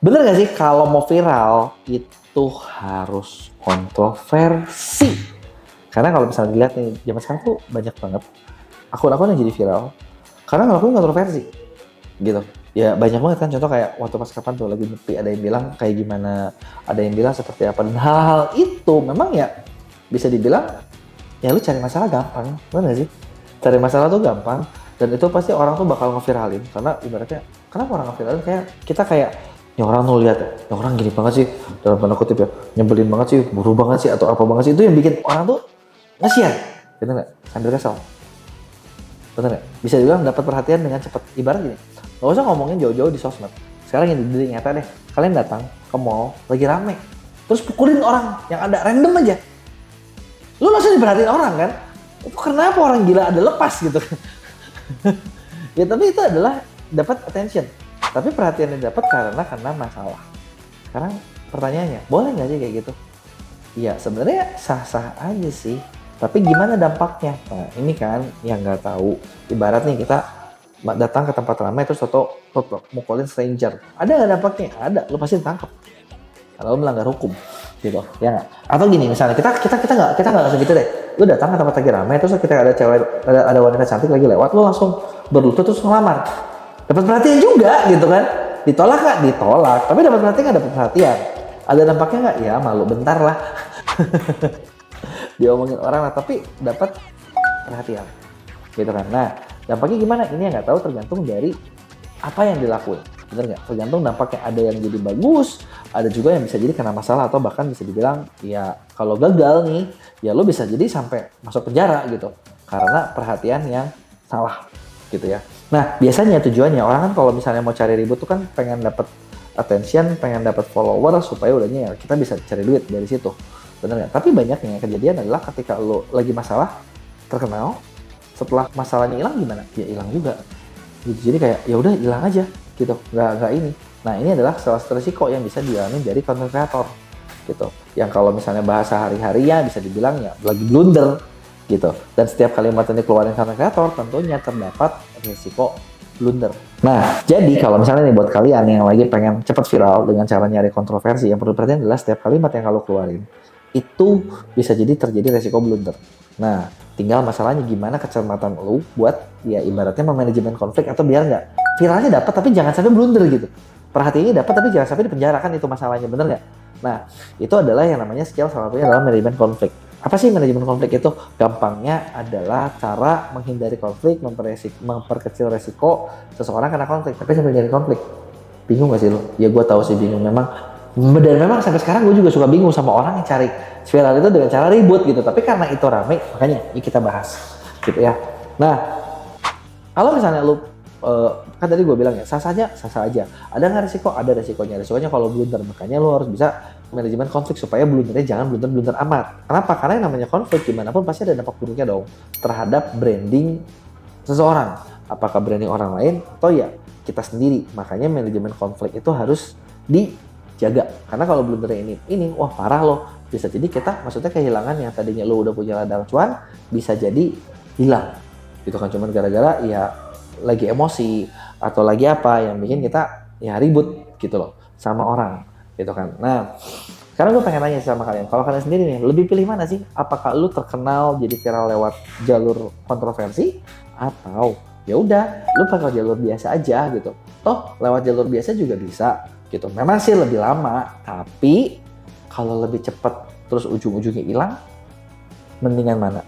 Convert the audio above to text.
Bener gak sih kalau mau viral itu harus kontroversi? Karena kalau misalnya dilihat nih, zaman sekarang tuh banyak banget akun-akun yang jadi viral karena ngelakuin kontroversi gitu. Ya banyak banget kan, contoh kayak waktu pas kapan tuh lagi nyepi, ada yang bilang kayak gimana, ada yang bilang seperti apa, dan hal-hal itu memang ya bisa dibilang ya lu cari masalah gampang, bener gak sih? Cari masalah tuh gampang, dan itu pasti orang tuh bakal ngeviralin, karena ibaratnya kenapa orang ngeviralin, kayak kita kayak ya orang tuh lihat ya orang gini banget sih, dalam tanda kutip ya, nyebelin banget sih, buru banget sih, atau apa banget sih, itu yang bikin orang tuh nge-share, bener nggak? Sambil kesel, bener nggak? Bisa dibilang dapat perhatian dengan cepat. Ibarat gini, nggak usah ngomongin jauh-jauh di sosmed. Sekarang yang di nyata deh, kalian datang ke mall lagi rame, terus pukulin orang yang ada random aja, lu langsung diperhatiin orang kan? Itu kenapa orang gila ada lepas gitu? Ya tapi itu adalah dapat attention. Tapi perhatian yang dapat karena masalah. Sekarang pertanyaannya, boleh nggak sih kayak gitu? Iya, sebenarnya sah-sah aja sih. Tapi gimana dampaknya? Nah, ini kan yang nggak tahu. Ibarat nih kita datang ke tempat ramai terus mukulin stranger. Ada nggak dampaknya? Ada. Lu pasti ditangkap. Kalau lu melanggar hukum, gitu. Ya nggak? Atau gini, misalnya kita nggak segitu deh. Lu datang ke tempat lagi ramai terus kita ada cewek, ada wanita cantik lagi lewat, lu langsung berlutut terus ngelamar. Dapat perhatian juga gitu kan? Ditolak nggak? Ditolak. Tapi dapat perhatian nggak? Dapat perhatian. Ada dampaknya nggak? Ya malu bentar lah. Diomongin orang lah, tapi dapat perhatian, gitu kan? Nah, dampaknya gimana? Ini yang nggak tahu, tergantung dari apa yang dilakuin, bener nggak? Tergantung dampaknya, ada yang jadi bagus, ada juga yang bisa jadi kena masalah, atau bahkan bisa dibilang ya kalau gagal nih, ya lo bisa jadi sampai masuk penjara gitu, karena perhatian yang salah, gitu ya. Nah, biasanya tujuannya orang kan kalau misalnya mau cari ribut tuh kan pengen dapat attention, pengen dapat follower supaya udahnya ya kita bisa cari duit dari situ, bener nggak? Tapi banyaknya kejadian adalah ketika lo lagi masalah, terkenal, setelah masalahnya hilang gimana? Ya hilang juga. Gitu. Jadi kayak ya udah hilang aja gitu, nggak ini. Nah ini adalah salah satu resiko yang bisa dialami dari content creator gitu, yang kalau misalnya bahasa hari-hari ya bisa dibilang ya lagi blunder gitu, dan setiap kalimat yang dikeluarin content creator tentunya terdapat resiko blunder. Nah jadi kalau misalnya nih buat kalian yang lagi pengen cepat viral dengan cara nyari kontroversi, yang perlu perhatian adalah setiap kalimat yang kalau keluarin itu bisa jadi terjadi resiko blunder. Nah, tinggal masalahnya gimana kecermatan lu buat ya ibaratnya memanajemen konflik, atau biar nggak viralnya dapat tapi jangan sampai blunder gitu. Perhatiannya dapat tapi jangan sampai dipenjarakan, itu masalahnya, bener nggak? Nah, itu adalah yang namanya skill, salah satunya adalah manajemen konflik. Apa sih manajemen konflik itu? Gampangnya adalah cara menghindari konflik, memperkecil resiko seseorang kena konflik, tapi sambil menghindari konflik. Bingung gak sih lo? Ya gue tahu sih bingung memang. Dan memang sampai sekarang gue juga suka bingung sama orang yang cari viral itu dengan cara ribut gitu. Tapi karena itu rame, makanya ini kita bahas gitu ya. Nah, kalau misalnya lu kan tadi gue bilang ya sah saja, sah aja. Ada nggak resiko? Ada resikonya. Resikonya kalau blunder, makanya lu harus bisa manajemen konflik supaya blundernya jangan blunder amat. Kenapa? Karena yang namanya konflik gimana pun pasti ada dampak buruknya dong terhadap branding seseorang. Apakah branding orang lain atau ya kita sendiri. Makanya manajemen konflik itu harus dijaga. Karena kalau blundernya ini wah parah loh. Bisa jadi kita maksudnya kehilangan yang tadinya lo udah punya ladang cuan bisa jadi hilang. Gitu kan, cuman gara-gara ya lagi emosi atau lagi apa yang bikin kita ya ribut gitu loh sama orang gitu kan. Nah, sekarang gue pengen nanya sama kalian, kalau kalian sendiri nih lebih pilih mana sih? Apakah lu terkenal jadi viral lewat jalur kontroversi atau ya udah lu pakai jalur biasa aja gitu? Toh lewat jalur biasa juga bisa gitu. Memang sih lebih lama, tapi kalau lebih cepat terus ujung-ujungnya hilang, mendingan mana?